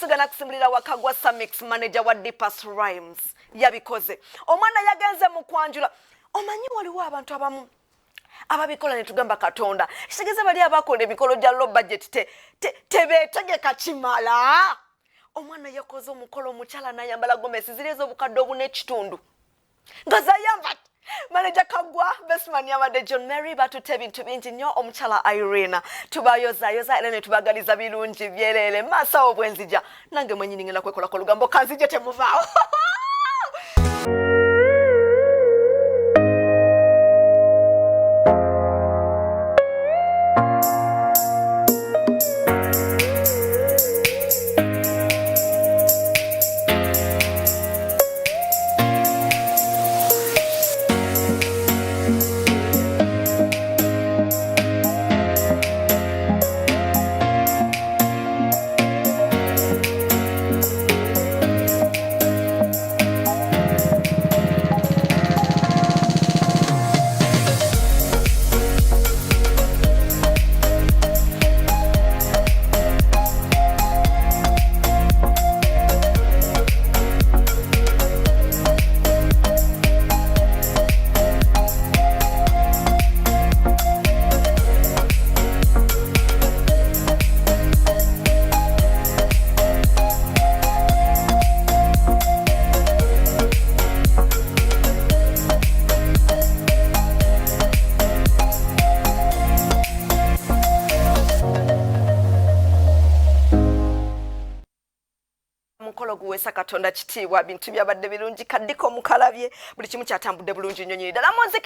sigana kusimbulira wakagwa Samix manager wa Deepest Rhymes yabikoze omwana yagenze mu kwanjula omanyi waliwo abantu abamu ababikola ne tugamba Katonda kitegeze bali abakola emikolo gya low budget tebeetegeka kimala omwana yakoze omukolo omukyala n'ayambala gomesi ziri ez'obukadde obuna ekitundu nga zayamba manager kagwa bestman yabadde John Mary batutte ebintu bingi nnyo omukyala Irene tubayozayoza era ne tubagaliza birungi byerere maaso obwenzija nange mwenyini ngenda kwekolako lugambo kanzije temuvaawo mukolo guwesa Katonda kitiibwa bintu byabadde birungi kaddiko mukalabye buli kimu kyatambudde bulungi nnyonyi ddala